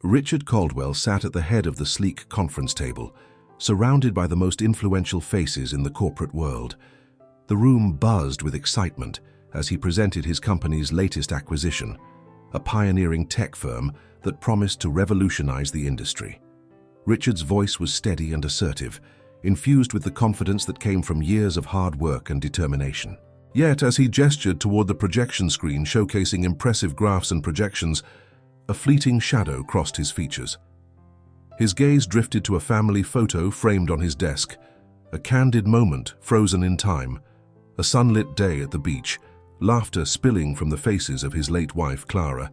Richard Caldwell sat at the head of the sleek conference table, surrounded by the most influential faces in the corporate world. The room buzzed with excitement as he presented his company's latest acquisition, a pioneering tech firm that promised to revolutionize the industry. Richard's voice was steady and assertive, infused with the confidence that came from years of hard work and determination. Yet, as he gestured toward the projection screen showcasing impressive graphs and projections, a fleeting shadow crossed his features. His gaze drifted to a family photo framed on his desk, a candid moment frozen in time, a sunlit day at the beach, laughter spilling from the faces of his late wife, Clara,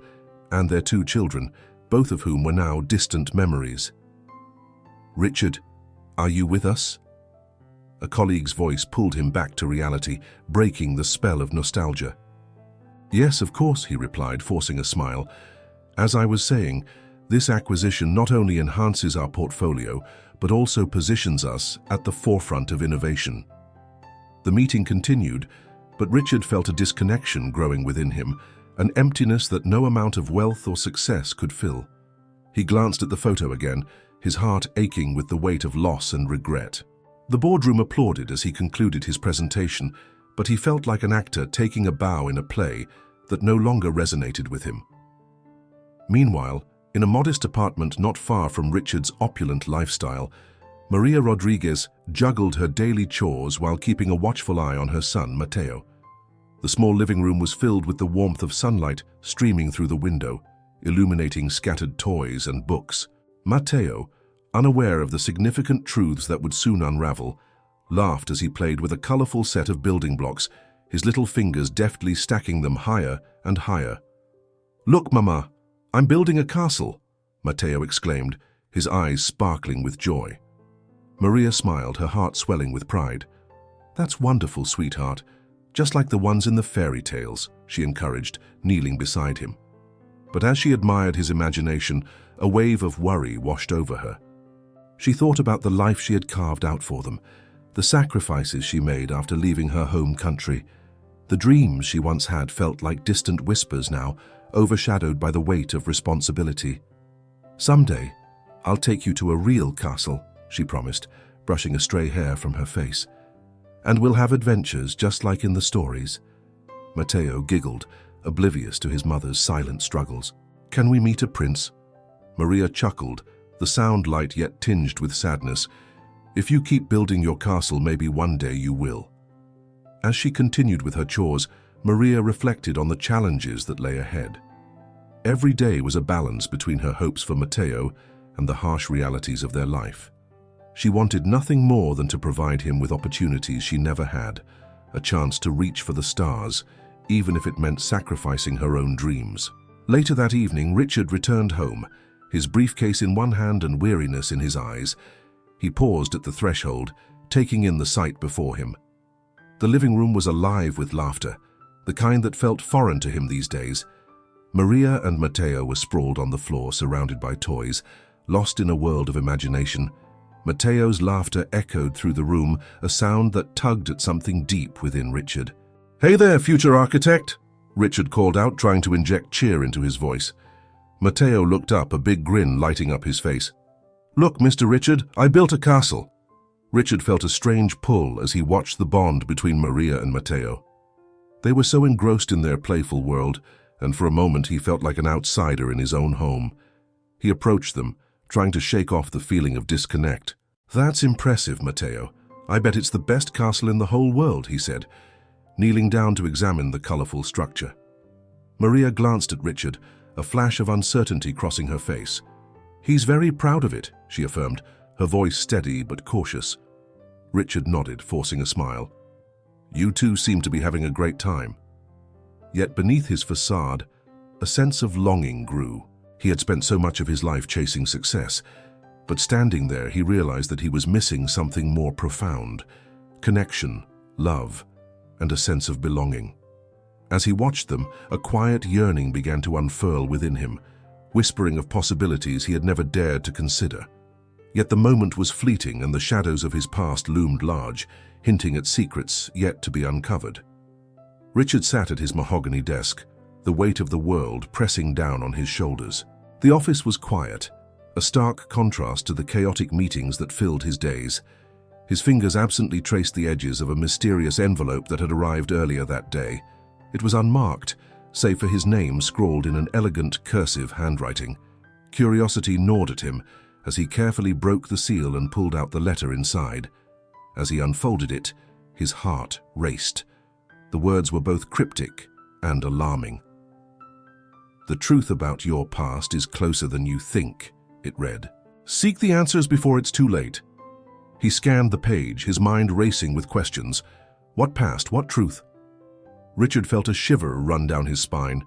and their 2 children, both of whom were now distant memories. "Richard, are you with us?" A colleague's voice pulled him back to reality, breaking the spell of nostalgia. "Yes, of course," he replied, forcing a smile. "As I was saying, this acquisition not only enhances our portfolio, but also positions us at the forefront of innovation." The meeting continued, but Richard felt a disconnection growing within him, an emptiness that no amount of wealth or success could fill. He glanced at the photo again, his heart aching with the weight of loss and regret. The boardroom applauded as he concluded his presentation, but he felt like an actor taking a bow in a play that no longer resonated with him. Meanwhile, in a modest apartment not far from Richard's opulent lifestyle, Maria Rodriguez juggled her daily chores while keeping a watchful eye on her son, Mateo. The small living room was filled with the warmth of sunlight streaming through the window, illuminating scattered toys and books. Mateo, unaware of the significant truths that would soon unravel, laughed as he played with a colorful set of building blocks, his little fingers deftly stacking them higher and higher. "Look, Mama, I'm building a castle," Mateo exclaimed, his eyes sparkling with joy. Maria smiled, her heart swelling with pride. "That's wonderful, sweetheart. Just like the ones in the fairy tales," she encouraged, kneeling beside him. But as she admired his imagination, a wave of worry washed over her. She thought about the life she had carved out for them, the sacrifices she made after leaving her home country. The dreams she once had felt like distant whispers now, overshadowed by the weight of responsibility. "Someday, I'll take you to a real castle," she promised, brushing a stray hair from her face. "And we'll have adventures just like in the stories." Mateo giggled, oblivious to his mother's silent struggles. "Can we meet a prince?" Maria chuckled, the sound light yet tinged with sadness. "If you keep building your castle, maybe one day you will." As she continued with her chores, Maria reflected on the challenges that lay ahead. Every day was a balance between her hopes for Mateo and the harsh realities of their life. She wanted nothing more than to provide him with opportunities she never had, a chance to reach for the stars, even if it meant sacrificing her own dreams. Later that evening, Richard returned home, his briefcase in one hand and weariness in his eyes. He paused at the threshold, taking in the sight before him. The living room was alive with laughter, the kind that felt foreign to him these days. Maria and Mateo were sprawled on the floor, surrounded by toys, lost in a world of imagination. Mateo's laughter echoed through the room, a sound that tugged at something deep within Richard. "Hey there, future architect!" Richard called out, trying to inject cheer into his voice. Mateo looked up, a big grin lighting up his face. "Look, Mr. Richard, I built a castle." Richard felt a strange pull as he watched the bond between Maria and Mateo. They were so engrossed in their playful world, and for a moment he felt like an outsider in his own home. He approached them, trying to shake off the feeling of disconnect. "That's impressive, Mateo. I bet it's the best castle in the whole world," he said, kneeling down to examine the colorful structure. Maria glanced at Richard, a flash of uncertainty crossing her face. "He's very proud of it," she affirmed, her voice steady but cautious. Richard nodded, forcing a smile. "You two seem to be having a great time." Yet beneath his facade, a sense of longing grew. He had spent so much of his life chasing success, but standing there he realized that he was missing something more profound: connection, love, and a sense of belonging. As he watched them, a quiet yearning began to unfurl within him, whispering of possibilities he had never dared to consider. Yet the moment was fleeting and the shadows of his past loomed large, hinting at secrets yet to be uncovered. Richard sat at his mahogany desk, the weight of the world pressing down on his shoulders. The office was quiet, a stark contrast to the chaotic meetings that filled his days. His fingers absently traced the edges of a mysterious envelope that had arrived earlier that day. It was unmarked, save for his name scrawled in an elegant cursive handwriting. Curiosity gnawed at him as he carefully broke the seal and pulled out the letter inside. As he unfolded it, his heart raced. The words were both cryptic and alarming. "The truth about your past is closer than you think," it read. "Seek the answers before it's too late." He scanned the page, his mind racing with questions. What past? What truth? Richard felt a shiver run down his spine.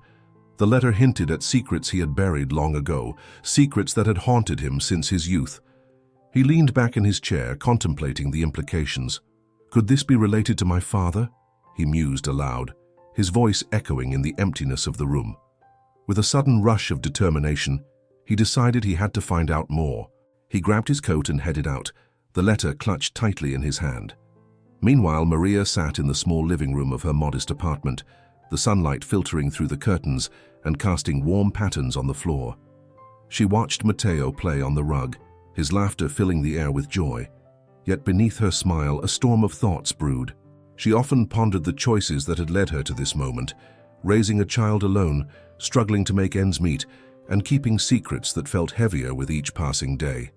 The letter hinted at secrets he had buried long ago, secrets that had haunted him since his youth. He leaned back in his chair, contemplating the implications. Could this be related to my father? He mused aloud, his voice echoing in the emptiness of the room. With a sudden rush of determination, he decided he had to find out more. He grabbed his coat and headed out, the letter clutched tightly in his hand. Meanwhile, Maria sat in the small living room of her modest apartment, the sunlight filtering through the curtains and casting warm patterns on the floor. She watched Matteo play on the rug, his laughter filling the air with joy. Yet beneath her smile, a storm of thoughts brewed. She often pondered the choices that had led her to this moment, raising a child alone, struggling to make ends meet, and keeping secrets that felt heavier with each passing day.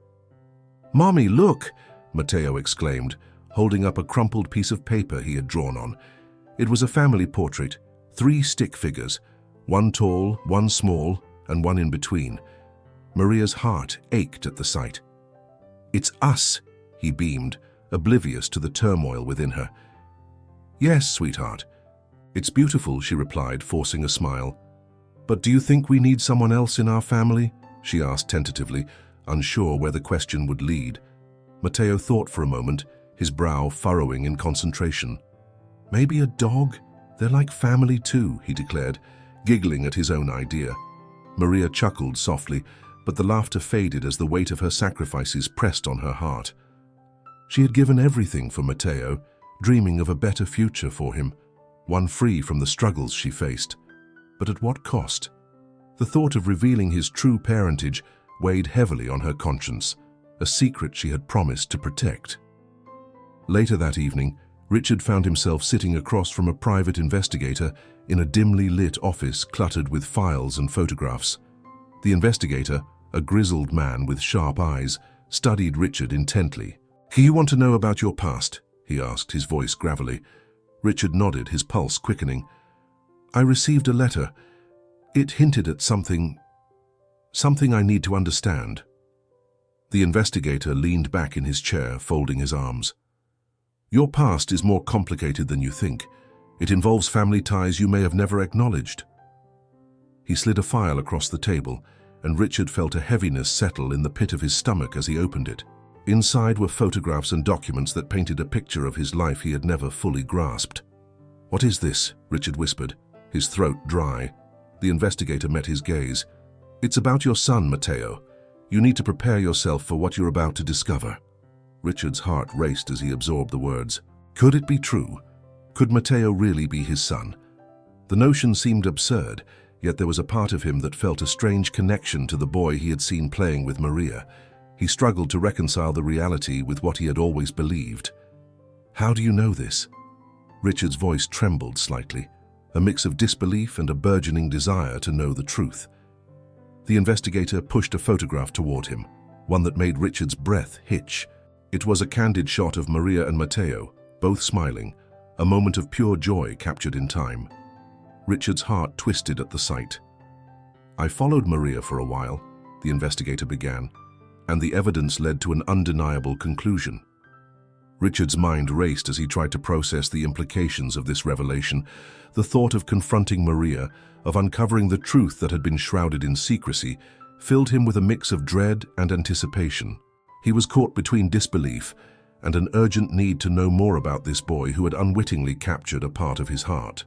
"Mommy, look!" Matteo exclaimed, holding up a crumpled piece of paper he had drawn on. It was a family portrait, 3 stick figures, one tall, one small, and one in between. Maria's heart ached at the sight. "It's us," he beamed, oblivious to the turmoil within her. "Yes, sweetheart. It's beautiful," she replied, forcing a smile. "But do you think we need someone else in our family?" she asked tentatively, unsure where the question would lead. Matteo thought for a moment, his brow furrowing in concentration. "Maybe a dog? They're like family too," he declared, giggling at his own idea. Maria chuckled softly, but the laughter faded as the weight of her sacrifices pressed on her heart. She had given everything for Matteo, dreaming of a better future for him, one free from the struggles she faced. But at what cost? The thought of revealing his true parentage weighed heavily on her conscience, a secret she had promised to protect. Later that evening, Richard found himself sitting across from a private investigator in a dimly lit office cluttered with files and photographs. The investigator, a grizzled man with sharp eyes, studied Richard intently. "Do you want to know about your past?" he asked, his voice gravelly. Richard nodded, his pulse quickening. "I received a letter. It hinted at something I need to understand." The investigator leaned back in his chair, folding his arms. "Your past is more complicated than you think. It involves family ties you may have never acknowledged." He slid a file across the table, and Richard felt a heaviness settle in the pit of his stomach as he opened it. Inside were photographs and documents that painted a picture of his life he had never fully grasped. "What is this?" Richard whispered, his throat dry. The investigator met his gaze. "It's about your son, Matteo. You need to prepare yourself for what you're about to discover." Richard's heart raced as he absorbed the words. Could it be true? Could Matteo really be his son? The notion seemed absurd, yet there was a part of him that felt a strange connection to the boy he had seen playing with Maria. He struggled to reconcile the reality with what he had always believed. "How do you know this?" Richard's voice trembled slightly, a mix of disbelief and a burgeoning desire to know the truth. The investigator pushed a photograph toward him, one that made Richard's breath hitch. It was a candid shot of Maria and Matteo, both smiling, a moment of pure joy captured in time. Richard's heart twisted at the sight. "I followed Maria for a while," the investigator began, "and the evidence led to an undeniable conclusion." Richard's mind raced as he tried to process the implications of this revelation. The thought of confronting Maria, of uncovering the truth that had been shrouded in secrecy, filled him with a mix of dread and anticipation. He was caught between disbelief and an urgent need to know more about this boy who had unwittingly captured a part of his heart.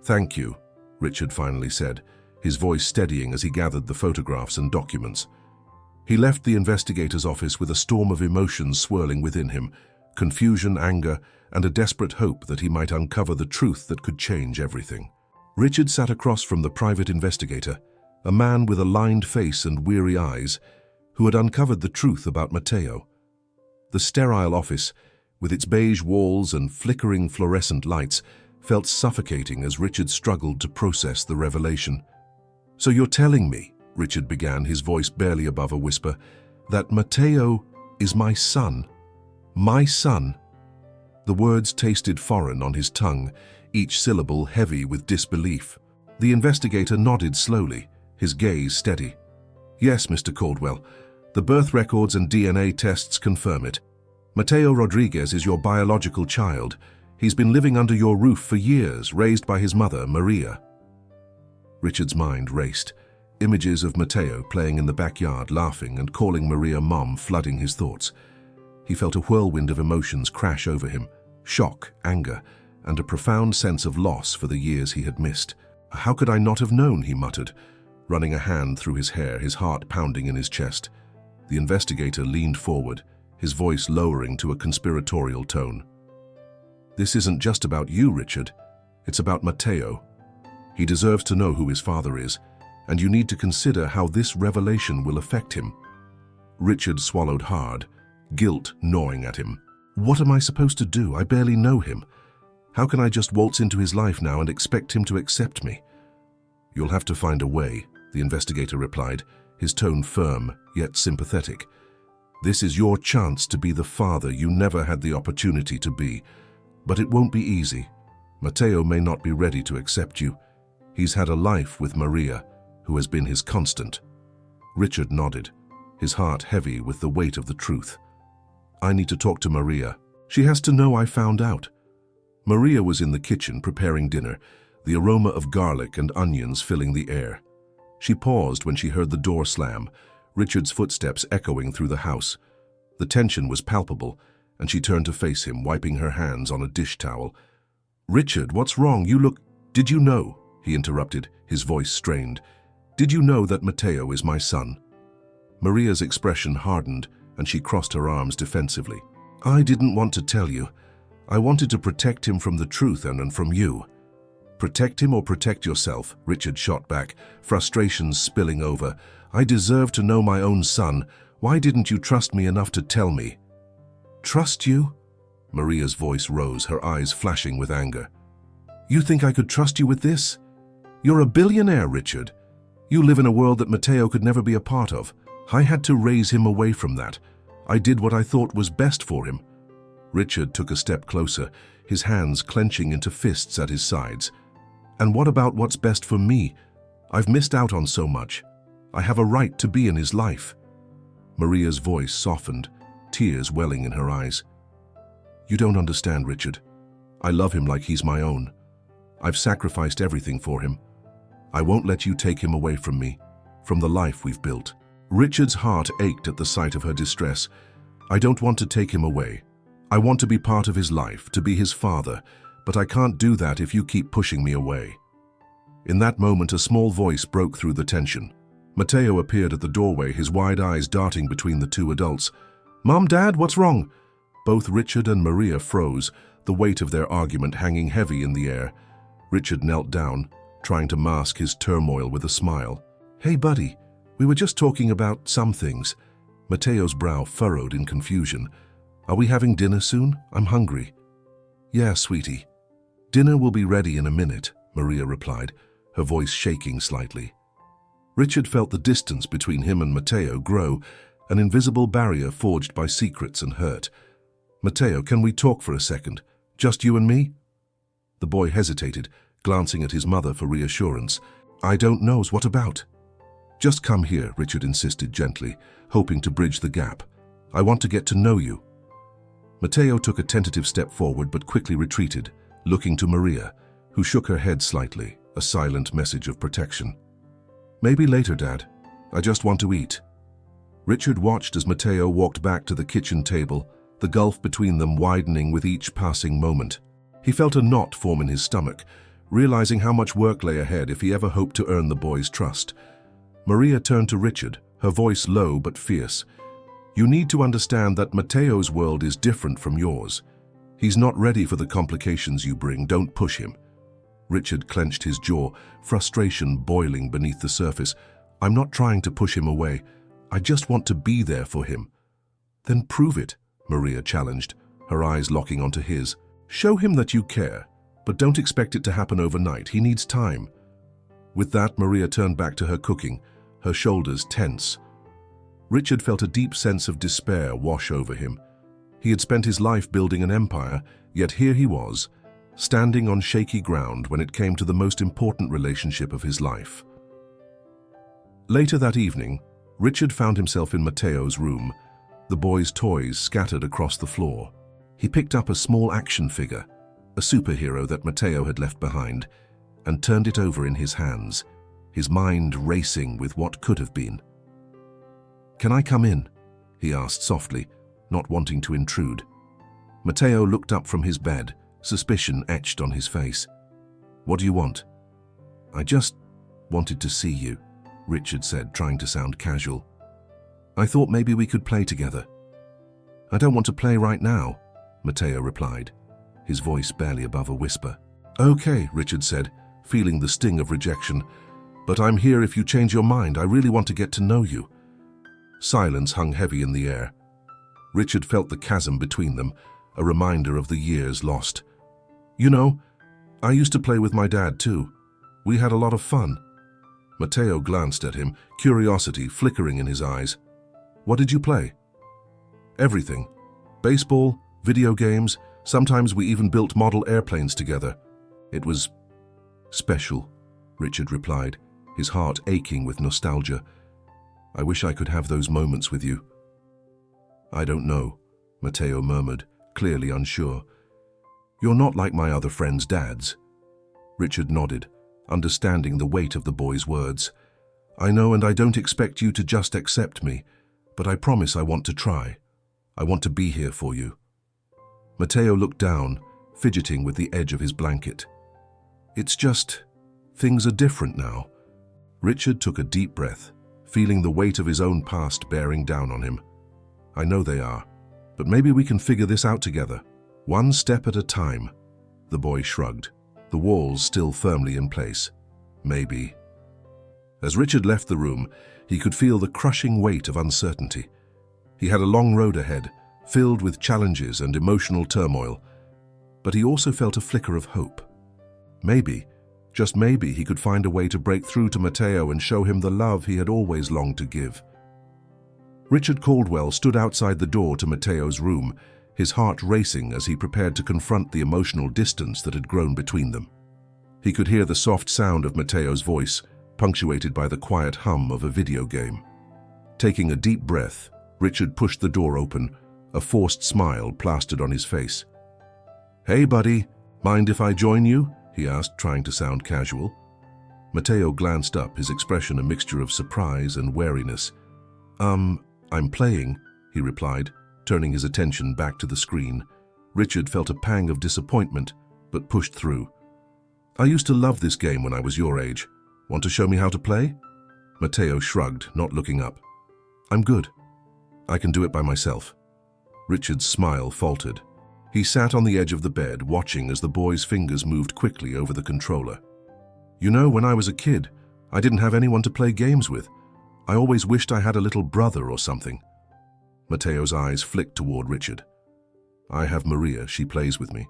"Thank you," Richard finally said, his voice steadying as he gathered the photographs and documents. He left the investigator's office with a storm of emotions swirling within him, confusion, anger, and a desperate hope that he might uncover the truth that could change everything. Richard sat across from the private investigator, a man with a lined face and weary eyes, who had uncovered the truth about Matteo. The sterile office, with its beige walls and flickering fluorescent lights, felt suffocating as Richard struggled to process the revelation. "So you're telling me," Richard began, his voice barely above a whisper, "that Matteo is my son? My son?" The words tasted foreign on his tongue, each syllable heavy with disbelief. The investigator nodded slowly, his gaze steady. "Yes, Mr. Caldwell. The birth records and DNA tests confirm it. Matteo Rodriguez is your biological child. He's been living under your roof for years, raised by his mother, Maria." Richard's mind raced. Images of Matteo playing in the backyard, laughing and calling Maria Mom, flooding his thoughts. He felt a whirlwind of emotions crash over him: shock, anger, and a profound sense of loss for the years he had missed. "How could I not have known?" he muttered, running a hand through his hair, his heart pounding in his chest. The investigator leaned forward, his voice lowering to a conspiratorial tone. "This isn't just about you, Richard. It's about Matteo. He deserves to know who his father is, and you need to consider how this revelation will affect him." Richard swallowed hard, guilt gnawing at him. "What am I supposed to do? I barely know him. How can I just waltz into his life now and expect him to accept me?" "You'll have to find a way," the investigator replied, his tone firm yet sympathetic. "This is your chance to be the father you never had the opportunity to be. But it won't be easy. Matteo may not be ready to accept you. He's had a life with Maria, who has been his constant." Richard nodded, his heart heavy with the weight of the truth. "I need to talk to Maria. She has to know I found out." Maria was in the kitchen preparing dinner, the aroma of garlic and onions filling the air. She paused when she heard the door slam, Richard's footsteps echoing through the house. The tension was palpable, and she turned to face him, wiping her hands on a dish towel. "Richard, what's wrong? You look—" "Did you know?" he interrupted, his voice strained. "Did you know that Matteo is my son?" Maria's expression hardened, and she crossed her arms defensively. "I didn't want to tell you. I wanted to protect him from the truth and from you." "Protect him or protect yourself?" Richard shot back, frustration spilling over. "I deserve to know my own son. Why didn't you trust me enough to tell me?" "Trust you?" Maria's voice rose, her eyes flashing with anger. "You think I could trust you with this? You're a billionaire, Richard. You live in a world that Matteo could never be a part of. I had to raise him away from that. I did what I thought was best for him." Richard took a step closer, his hands clenching into fists at his sides. "And what about what's best for me? I've missed out on so much. I have a right to be in his life." Maria's voice softened, tears welling in her eyes. "You don't understand, Richard. I love him like he's my own. I've sacrificed everything for him. I won't let you take him away from me, from the life we've built." Richard's heart ached at the sight of her distress. "I don't want to take him away. I want to be part of his life, to be his father, but I can't do that if you keep pushing me away." In that moment, a small voice broke through the tension. Matteo appeared at the doorway, his wide eyes darting between the two adults. "Mom, Dad, what's wrong?" Both Richard and Maria froze, the weight of their argument hanging heavy in the air. Richard knelt down, trying to mask his turmoil with a smile. "Hey, buddy, we were just talking about some things." Matteo's brow furrowed in confusion. "Are we having dinner soon? I'm hungry." "Yeah, sweetie. Dinner will be ready in a minute," Maria replied, her voice shaking slightly. Richard felt the distance between him and Matteo grow, an invisible barrier forged by secrets and hurt. "Matteo, can we talk for a second? Just you and me?" The boy hesitated, glancing at his mother for reassurance. "I don't know. What about?" "Just come here," Richard insisted gently, hoping to bridge the gap. "I want to get to know you." Matteo took a tentative step forward but quickly retreated, looking to Maria, who shook her head slightly, a silent message of protection. "Maybe later, Dad. I just want to eat." Richard watched as Matteo walked back to the kitchen table, the gulf between them widening with each passing moment. He felt a knot form in his stomach, realizing how much work lay ahead if he ever hoped to earn the boy's trust. Maria turned to Richard, her voice low but fierce. "You need to understand that Matteo's world is different from yours. He's not ready for the complications you bring. Don't push him." Richard clenched his jaw, frustration boiling beneath the surface. I'm not trying to push him away. I just want to be there for him. Then prove it, Maria challenged, her eyes locking onto his. Show him that you care, but don't expect it to happen overnight. He needs time. With that, Maria turned back to her cooking, her shoulders tense. Richard felt a deep sense of despair wash over him. He had spent his life building an empire, yet here he was, standing on shaky ground when it came to the most important relationship of his life. Later that evening, Richard found himself in Matteo's room, the boy's toys scattered across the floor. He picked up a small action figure, a superhero that Matteo had left behind, and turned it over in his hands, his mind racing with what could have been. "Can I come in?" he asked softly, not wanting to intrude. Matteo looked up from his bed, suspicion etched on his face. "What do you want?" "I just wanted to see you," Richard said, trying to sound casual. "I thought maybe we could play together." "I don't want to play right now," Matteo replied, his voice barely above a whisper. "Okay," Richard said, feeling the sting of rejection, "but I'm here if you change your mind. I really want to get to know you." Silence hung heavy in the air. Richard felt the chasm between them, a reminder of the years lost. "You know, I used to play with my dad too. We had a lot of fun." Matteo glanced at him, curiosity flickering in his eyes. "What did you play?" "Everything. Baseball, video games, sometimes we even built model airplanes together. It was special," Richard replied, his heart aching with nostalgia. "I wish I could have those moments with you." "I don't know," Matteo murmured, clearly unsure. "You're not like my other friends' dads." Richard nodded, understanding the weight of the boy's words. "I know, and I don't expect you to just accept me, but I promise I want to try. I want to be here for you." Matteo looked down, fidgeting with the edge of his blanket. "It's just, things are different now." Richard took a deep breath, feeling the weight of his own past bearing down on him. "I know they are, but maybe we can figure this out together. One step at a time." The boy shrugged, the walls still firmly in place. "Maybe." As Richard left the room, he could feel the crushing weight of uncertainty. He had a long road ahead, filled with challenges and emotional turmoil, but he also felt a flicker of hope. Maybe, just maybe, he could find a way to break through to Matteo and show him the love he had always longed to give. Richard Caldwell stood outside the door to Matteo's room, his heart racing as he prepared to confront the emotional distance that had grown between them. He could hear the soft sound of Matteo's voice, punctuated by the quiet hum of a video game. Taking a deep breath, Richard pushed the door open, a forced smile plastered on his face. "Hey, buddy, mind if I join you?" he asked, trying to sound casual. Matteo glanced up, his expression a mixture of surprise and wariness. I'm playing," he replied, turning his attention back to the screen. Richard felt a pang of disappointment, but pushed through. "I used to love this game when I was your age. Want to show me how to play?" Matteo shrugged, not looking up. "I'm good. I can do it by myself." Richard's smile faltered. He sat on the edge of the bed, watching as the boy's fingers moved quickly over the controller. "You know, when I was a kid, I didn't have anyone to play games with. I always wished I had a little brother or something." Matteo's eyes flicked toward Richard. "I have Maria. She plays with me."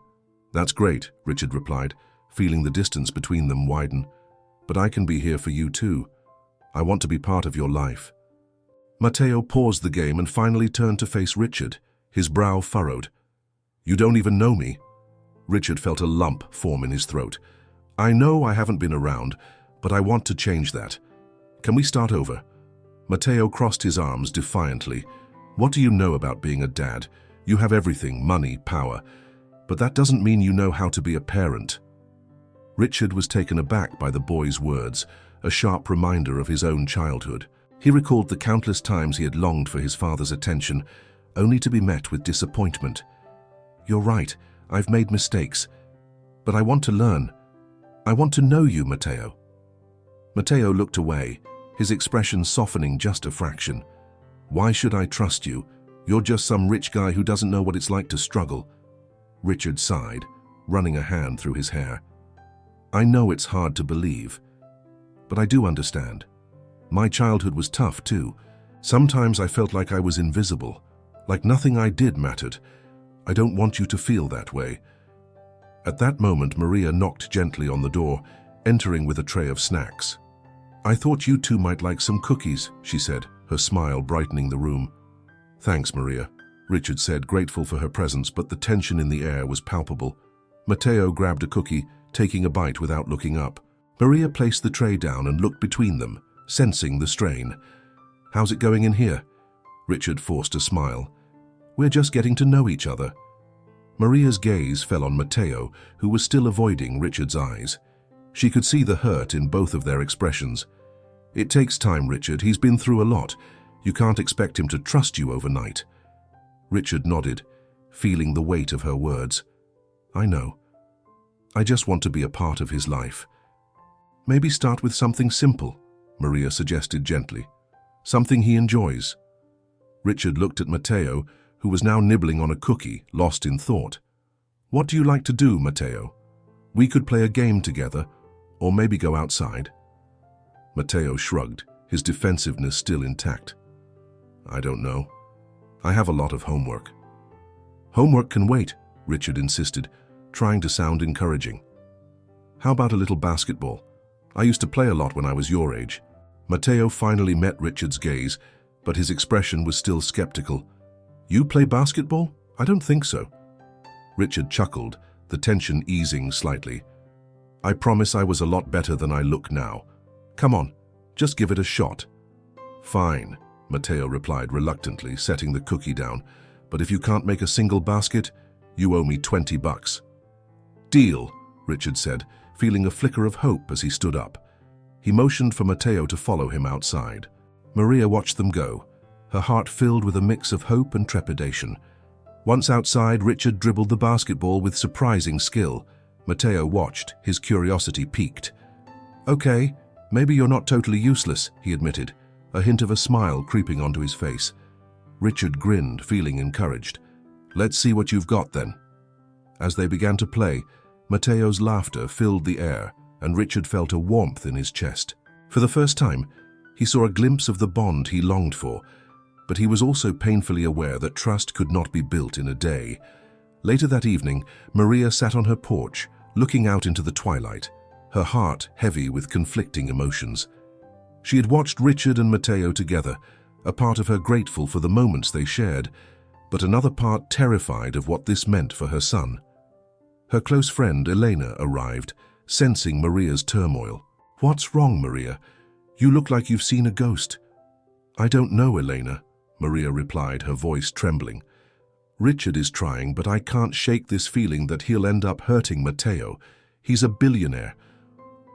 "That's great," Richard replied, feeling the distance between them widen. "But I can be here for you too. I want to be part of your life." Matteo paused the game and finally turned to face Richard, his brow furrowed. "You don't even know me." Richard felt a lump form in his throat. "I know I haven't been around, but I want to change that. Can we start over?" Matteo crossed his arms defiantly. "What do you know about being a dad? You have everything, money, power. But that doesn't mean you know how to be a parent." Richard was taken aback by the boy's words, a sharp reminder of his own childhood. He recalled the countless times he had longed for his father's attention, only to be met with disappointment. "You're right, I've made mistakes. But I want to learn. I want to know you, Matteo." Matteo looked away, his expression softening just a fraction. "Why should I trust you? You're just some rich guy who doesn't know what it's like to struggle." Richard sighed, running a hand through his hair. "I know it's hard to believe, but I do understand. My childhood was tough too. Sometimes I felt like I was invisible, like nothing I did mattered. I don't want you to feel that way." At that moment, Maria knocked gently on the door, entering with a tray of snacks. "I thought you two might like some cookies," she said, her smile brightening the room. "Thanks, Maria," Richard said, grateful for her presence, but the tension in the air was palpable. Matteo grabbed a cookie, taking a bite without looking up. Maria placed the tray down and looked between them, sensing the strain. "How's it going in here?" Richard forced a smile. "We're just getting to know each other." Maria's gaze fell on Matteo, who was still avoiding Richard's eyes. She could see the hurt in both of their expressions. "It takes time, Richard. He's been through a lot. You can't expect him to trust you overnight." Richard nodded, feeling the weight of her words. "I know. I just want to be a part of his life." "Maybe start with something simple," Maria suggested gently. "Something he enjoys." Richard looked at Matteo, who was now nibbling on a cookie, lost in thought. "What do you like to do, Matteo? We could play a game together, or maybe go outside." Matteo shrugged, his defensiveness still intact. "I don't know. I have a lot of homework." "Homework can wait," Richard insisted, trying to sound encouraging. "How about a little basketball? I used to play a lot when I was your age." Matteo finally met Richard's gaze, but his expression was still skeptical. "You play basketball? I don't think so." Richard chuckled, the tension easing slightly. "I promise I was a lot better than I look now. Come on, just give it a shot." "Fine," Matteo replied reluctantly, setting the cookie down. "But if you can't make a single basket, you owe me $20. "Deal," Richard said, feeling a flicker of hope as he stood up. He motioned for Matteo to follow him outside. Maria watched them go, her heart filled with a mix of hope and trepidation. Once outside, Richard dribbled the basketball with surprising skill. Matteo watched, his curiosity piqued. "Okay, maybe you're not totally useless," he admitted, a hint of a smile creeping onto his face. Richard grinned, feeling encouraged. "Let's see what you've got then." As they began to play, Matteo's laughter filled the air, and Richard felt a warmth in his chest. For the first time, he saw a glimpse of the bond he longed for, but he was also painfully aware that trust could not be built in a day. Later that evening, Maria sat on her porch, looking out into the twilight, her heart heavy with conflicting emotions. She had watched Richard and Matteo together, a part of her grateful for the moments they shared, but another part terrified of what this meant for her son. Her close friend Elena arrived, sensing Maria's turmoil. "What's wrong, Maria? You look like you've seen a ghost." "I don't know, Elena," Maria replied, her voice trembling. "Richard is trying, but I can't shake this feeling that he'll end up hurting Matteo. He's a billionaire.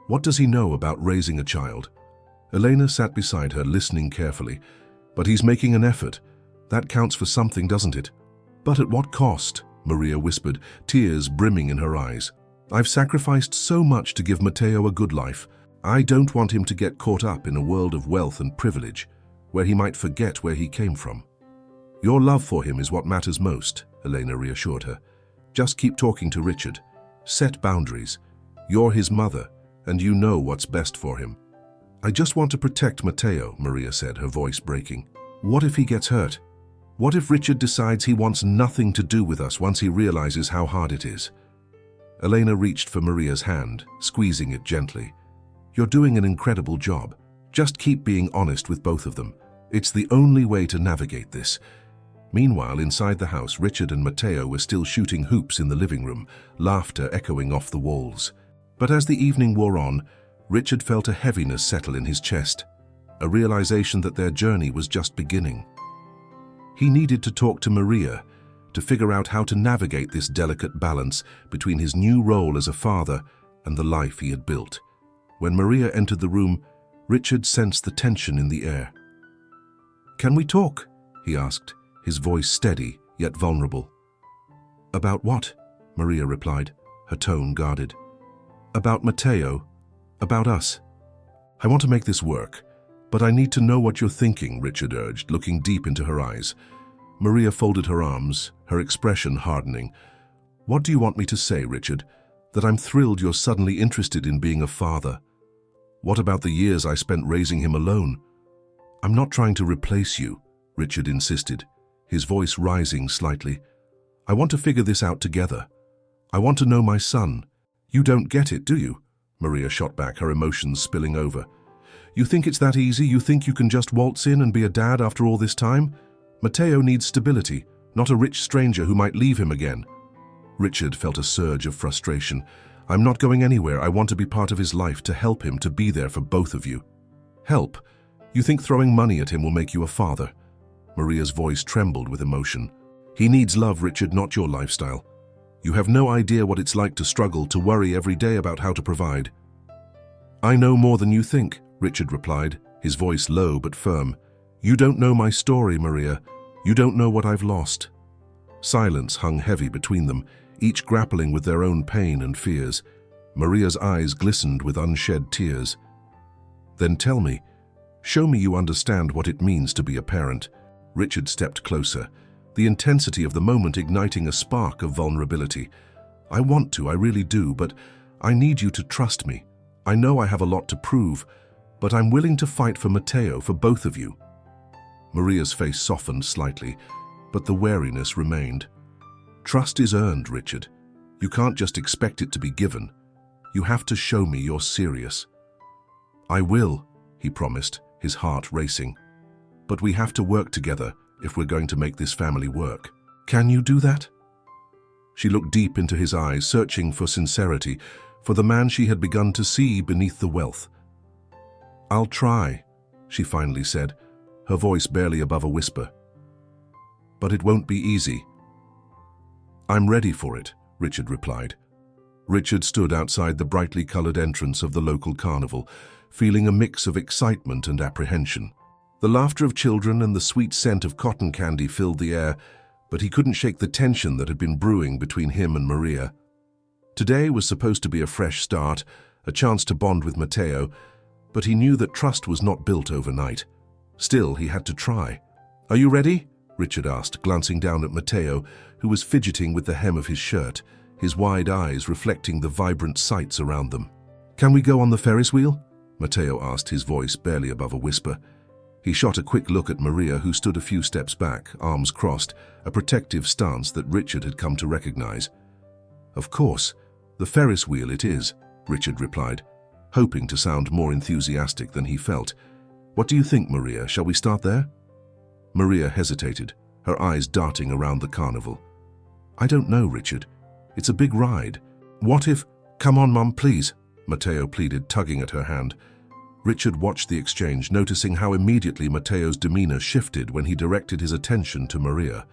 What does he know about raising a child?" Elena sat beside her, listening carefully. "But he's making an effort. That counts for something, doesn't it?" "But at what cost?" Maria whispered, tears brimming in her eyes. "I've sacrificed so much to give Matteo a good life. I don't want him to get caught up in a world of wealth and privilege, where he might forget where he came from." "Your love for him is what matters most," Elena reassured her. "Just keep talking to Richard. Set boundaries. You're his mother, and you know what's best for him." "I just want to protect Matteo," Maria said, her voice breaking. "What if he gets hurt? What if Richard decides he wants nothing to do with us once he realizes how hard it is?" Elena reached for Maria's hand, squeezing it gently. "You're doing an incredible job. Just keep being honest with both of them. It's the only way to navigate this." Meanwhile, inside the house, Richard and Matteo were still shooting hoops in the living room, laughter echoing off the walls. But as the evening wore on, Richard felt a heaviness settle in his chest, a realization that their journey was just beginning. He needed to talk to Maria, to figure out how to navigate this delicate balance between his new role as a father and the life he had built. When Maria entered the room, Richard sensed the tension in the air. "Can we talk?" he asked, his voice steady yet vulnerable. "About what?" Maria replied, her tone guarded. "About Matteo. About us. I want to make this work, but I need to know what you're thinking," Richard urged, looking deep into her eyes. Maria folded her arms, her expression hardening. "What do you want me to say, Richard? That I'm thrilled you're suddenly interested in being a father?" What about the years I spent raising him alone? I'm not trying to replace you, Richard insisted, his voice rising slightly. I want to figure this out together. I want to know my son. You don't get it, do you? Maria shot back, her emotions spilling over. You think it's that easy? You think you can just waltz in and be a dad after all this time? Matteo needs stability, not a rich stranger who might leave him again. Richard felt a surge of frustration. I'm not going anywhere. I want to be part of his life, to help him, to be there for both of you. Help? You think throwing money at him will make you a father? Maria's voice trembled with emotion. He needs love, Richard, not your lifestyle. You have no idea what it's like to struggle, to worry every day about how to provide. I know more than you think, Richard replied, his voice low but firm. You don't know my story, Maria. You don't know what I've lost. Silence hung heavy between them, each grappling with their own pain and fears. Maria's eyes glistened with unshed tears. Then tell me, show me you understand what it means to be a parent. Richard stepped closer, the intensity of the moment igniting a spark of vulnerability. I want to, I really do, but I need you to trust me. I know I have a lot to prove, but I'm willing to fight for Matteo, for both of you. Maria's face softened slightly, but the wariness remained. Trust is earned, Richard. You can't just expect it to be given. You have to show me you're serious. I will, he promised, his heart racing. But we have to work together if we're going to make this family work. Can you do that? She looked deep into his eyes, searching for sincerity, for the man she had begun to see beneath the wealth. I'll try, she finally said, her voice barely above a whisper. But it won't be easy. I'm ready for it, Richard replied. Richard stood outside the brightly colored entrance of the local carnival, feeling a mix of excitement and apprehension. The laughter of children and the sweet scent of cotton candy filled the air, but he couldn't shake the tension that had been brewing between him and Maria. Today was supposed to be a fresh start, a chance to bond with Matteo, but he knew that trust was not built overnight. Still, he had to try. Are you ready? Richard asked, glancing down at Matteo, who was fidgeting with the hem of his shirt, his wide eyes reflecting the vibrant sights around them. Can we go on the Ferris wheel? Matteo asked, his voice barely above a whisper. He shot a quick look at Maria, who stood a few steps back, arms crossed, a protective stance that Richard had come to recognize. Of course, the Ferris wheel it is, Richard replied, hoping to sound more enthusiastic than he felt. What do you think, Maria? Shall we start there? Maria hesitated, her eyes darting around the carnival. I don't know, Richard. It's a big ride. What if— Come on, Mum, please, Matteo pleaded, tugging at her hand. Richard watched the exchange, noticing how immediately Matteo's demeanor shifted when he directed his attention to Maria.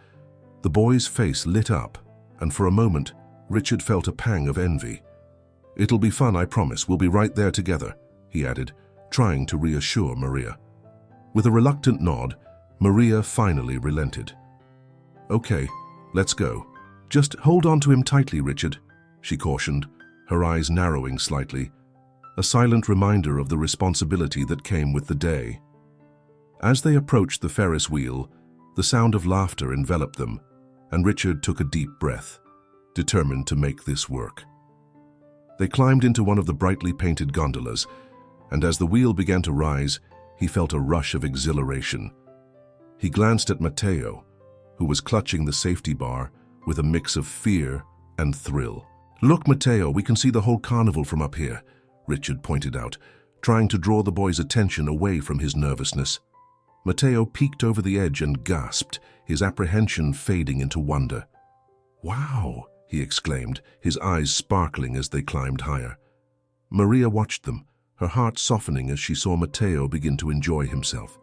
The boy's face lit up, and for a moment, Richard felt a pang of envy. It'll be fun, I promise. We'll be right there together, he added, trying to reassure Maria. With a reluctant nod, Maria finally relented. Okay, let's go. Just hold on to him tightly, Richard, she cautioned, her eyes narrowing slightly, a silent reminder of the responsibility that came with the day. As they approached the Ferris wheel, the sound of laughter enveloped them, and Richard took a deep breath, determined to make this work. They climbed into one of the brightly painted gondolas, and as the wheel began to rise, he felt a rush of exhilaration. He glanced at Matteo, who was clutching the safety bar with a mix of fear and thrill. Look, Matteo, we can see the whole carnival from up here, Richard pointed out, trying to draw the boy's attention away from his nervousness. Matteo peeked over the edge and gasped, his apprehension fading into wonder. Wow, he exclaimed, his eyes sparkling as they climbed higher. Maria watched them, her heart softening as she saw Matteo begin to enjoy himself.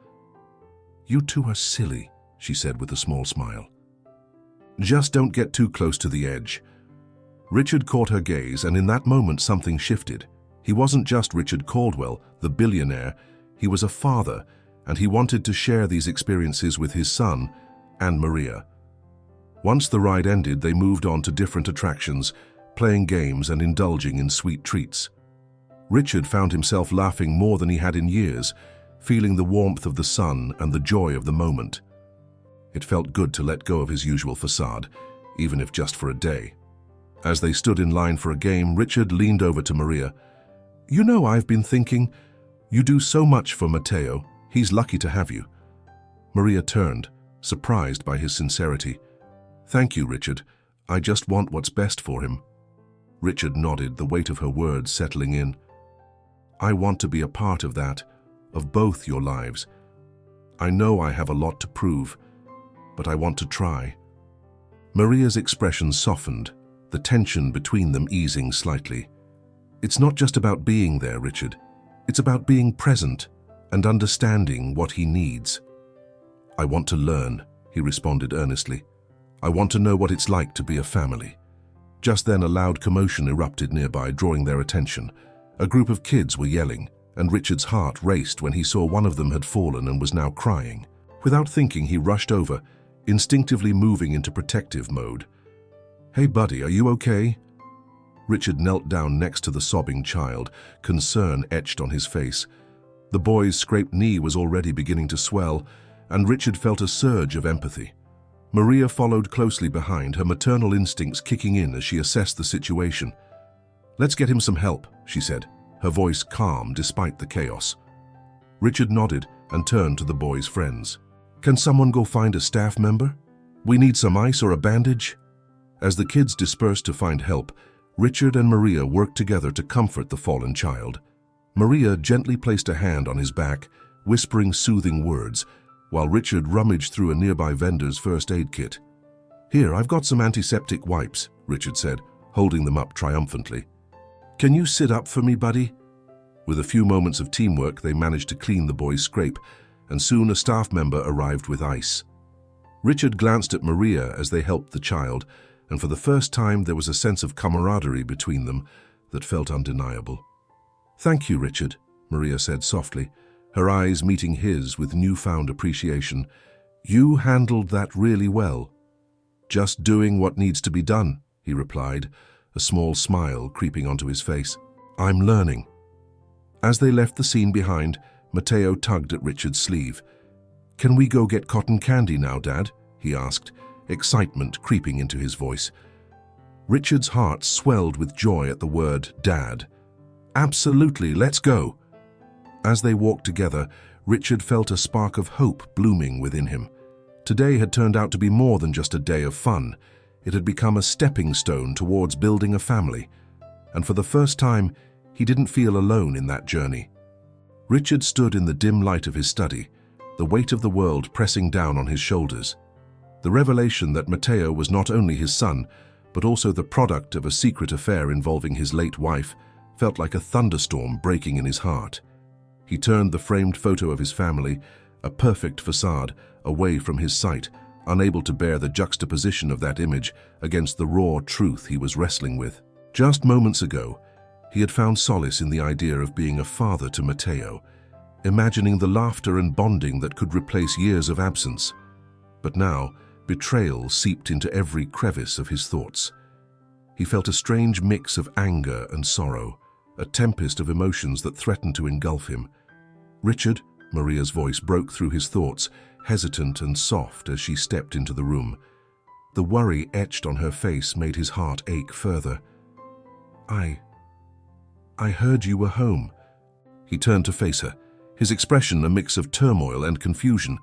You two are silly, she said with a small smile. Just don't get too close to the edge. Richard caught her gaze, and in that moment something shifted. He wasn't just Richard Caldwell, the billionaire. He was a father, and he wanted to share these experiences with his son and Maria. Once the ride ended, they moved on to different attractions, playing games and indulging in sweet treats. Richard found himself laughing more than he had in years, feeling the warmth of the sun and the joy of the moment. It felt good to let go of his usual facade, even if just for a day. As they stood in line for a game, Richard leaned over to Maria. You know, I've been thinking, You do so much for Matteo. He's lucky to have you." Maria turned, surprised by his sincerity. "Thank you, Richard. I just want what's best for him." Richard nodded, the weight of her words settling in. "I want to be a part of that, of both your lives. I know I have a lot to prove, but I want to try." Maria's expression softened, the tension between them easing slightly. "It's not just about being there, Richard. It's about being present and understanding what he needs." "I want to learn," he responded earnestly. "I want to know what it's like to be a family." Just then a loud commotion erupted nearby, drawing their attention. A group of kids were yelling, and Richard's heart raced when he saw one of them had fallen and was now crying. Without thinking, he rushed over, instinctively moving into protective mode. "Hey buddy, are you okay?" Richard knelt down next to the sobbing child, concern etched on his face. The boy's scraped knee was already beginning to swell, and Richard felt a surge of empathy. Maria followed closely behind, her maternal instincts kicking in as she assessed the situation. "Let's get him some help," she said, her voice calm despite the chaos. Richard nodded and turned to the boy's friends. "Can someone go find a staff member? We need some ice or a bandage?" As the kids dispersed to find help, Richard and Maria worked together to comfort the fallen child. Maria gently placed a hand on his back, whispering soothing words, while Richard rummaged through a nearby vendor's first aid kit. "Here, I've got some antiseptic wipes," Richard said, holding them up triumphantly. "Can you sit up for me, buddy?" With a few moments of teamwork, they managed to clean the boy's scrape, and soon a staff member arrived with ice. Richard glanced at Maria as they helped the child, and for the first time there was a sense of camaraderie between them that felt undeniable. "Thank you, Richard," Maria said softly, her eyes meeting his with newfound appreciation. "You handled that really well." "Just doing what needs to be done," he replied, a small smile creeping onto his face. "I'm learning." As they left the scene behind, Matteo tugged at Richard's sleeve. "Can we go get cotton candy now, Dad?" he asked, excitement creeping into his voice. Richard's heart swelled with joy at the word Dad. "Absolutely, let's go." As they walked together, Richard felt a spark of hope blooming within him. Today had turned out to be more than just a day of fun. It had become a stepping stone towards building a family, and for the first time, he didn't feel alone in that journey. Richard stood in the dim light of his study, the weight of the world pressing down on his shoulders. The revelation that Matteo was not only his son, but also the product of a secret affair involving his late wife, felt like a thunderstorm breaking in his heart. He turned the framed photo of his family, a perfect facade, away from his sight, unable to bear the juxtaposition of that image against the raw truth he was wrestling with. Just moments ago, he had found solace in the idea of being a father to Matteo, imagining the laughter and bonding that could replace years of absence. But now, betrayal seeped into every crevice of his thoughts. He felt a strange mix of anger and sorrow, a tempest of emotions that threatened to engulf him. "Richard," Maria's voice broke through his thoughts, hesitant and soft as she stepped into the room. The worry etched on her face made his heart ache further. I heard you were home." He turned to face her, his expression a mix of turmoil and confusion.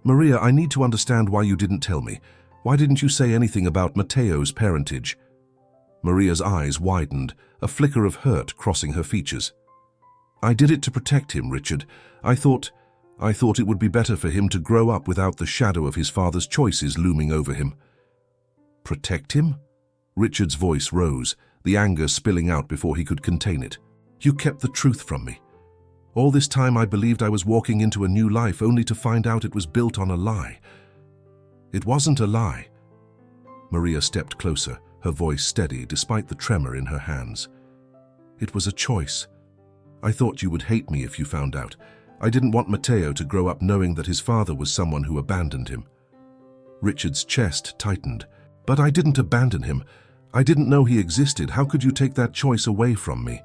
"Maria, I need to understand why you didn't tell me. Why didn't you say anything about Matteo's parentage?" Maria's eyes widened, a flicker of hurt crossing her features. "I did it to protect him, Richard. I thought it would be better for him to grow up without the shadow of his father's choices looming over him." "Protect him?" Richard's voice rose, the anger spilling out before he could contain it. "You kept the truth from me. All this time I believed I was walking into a new life, only to find out it was built on a lie." "It wasn't a lie." Maria stepped closer, her voice steady despite the tremor in her hands. "It was a choice. I thought you would hate me if you found out. I didn't want Matteo to grow up knowing that his father was someone who abandoned him." Richard's chest tightened. "But I didn't abandon him. I didn't know he existed. How could you take that choice away from me?"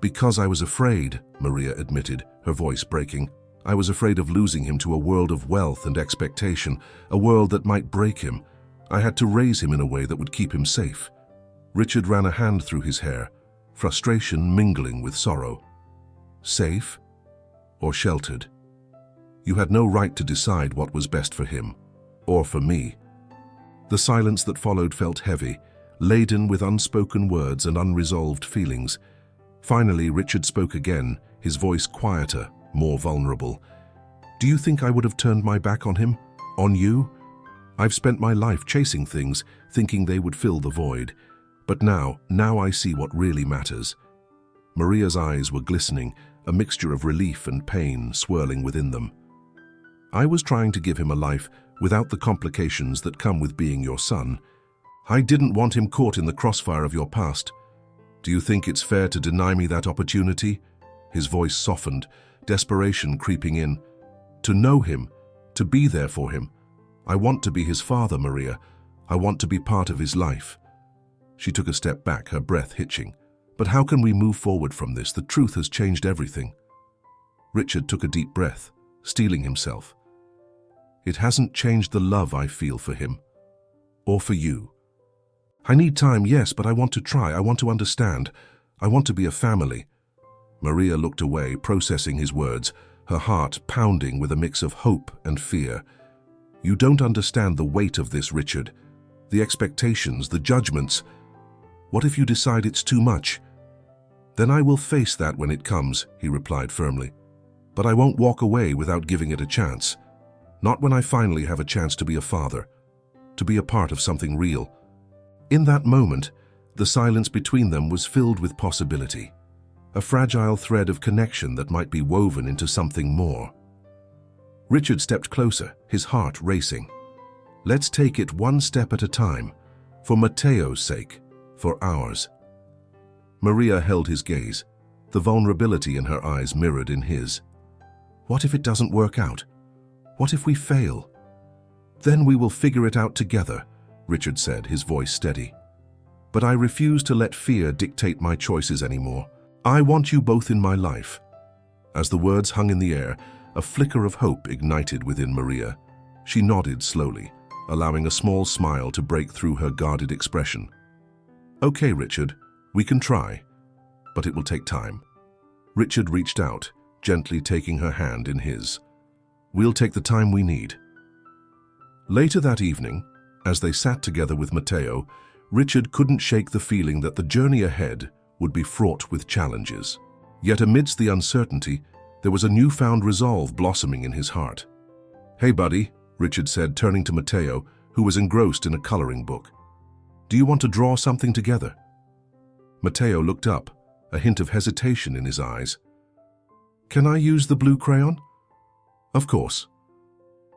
"Because I was afraid," Maria admitted, her voice breaking. "I was afraid of losing him to a world of wealth and expectation, a world that might break him. I had to raise him in a way that would keep him safe." Richard ran a hand through his hair, frustration mingling with sorrow. "Safe?" or sheltered. You had no right to decide what was best for him, or for me. The silence that followed felt heavy, laden with unspoken words and unresolved feelings. Finally, Richard spoke again, his voice quieter, more vulnerable. Do you think I would have turned my back on him? On you? I've spent my life chasing things, thinking they would fill the void. But now I see what really matters. Maria's eyes were glistening, a mixture of relief and pain swirling within them. I was trying to give him a life without the complications that come with being your son. I didn't want him caught in the crossfire of your past. Do you think it's fair to deny me that opportunity? His voice softened, desperation creeping in. To know him, to be there for him. I want to be his father, Maria. I want to be part of his life. She took a step back, her breath hitching. But how can we move forward from this? The truth has changed everything. Richard took a deep breath, steeling himself. It hasn't changed the love I feel for him, or for you. I need time, yes, but I want to try. I want to understand. I want to be a family. Maria looked away, processing his words, her heart pounding with a mix of hope and fear. You don't understand the weight of this, Richard. The expectations, the judgments. What if you decide it's too much? Then I will face that when it comes, he replied firmly. But I won't walk away without giving it a chance. Not when I finally have a chance to be a father, to be a part of something real. In that moment, the silence between them was filled with possibility, a fragile thread of connection that might be woven into something more. Richard stepped closer, his heart racing. Let's take it one step at a time, for Matteo's sake, for ours. Maria held his gaze, the vulnerability in her eyes mirrored in his. What if it doesn't work out? What if we fail? Then we will figure it out together, Richard said, his voice steady. But I refuse to let fear dictate my choices anymore. I want you both in my life. As the words hung in the air, a flicker of hope ignited within Maria. She nodded slowly, allowing a small smile to break through her guarded expression. Okay, Richard, we can try, but it will take time. Richard reached out, gently taking her hand in his. We'll take the time we need. Later that evening, as they sat together with Matteo, Richard couldn't shake the feeling that the journey ahead would be fraught with challenges. Yet amidst the uncertainty, there was a newfound resolve blossoming in his heart. Hey, buddy, Richard said, turning to Matteo, who was engrossed in a coloring book. Do you want to draw something together? Matteo looked up, a hint of hesitation in his eyes. Can I use the blue crayon? Of course.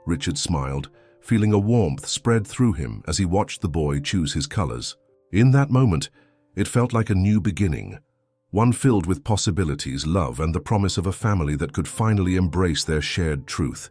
Richard smiled, feeling a warmth spread through him as he watched the boy choose his colors. In that moment, it felt like a new beginning, one filled with possibilities, love, and the promise of a family that could finally embrace their shared truth.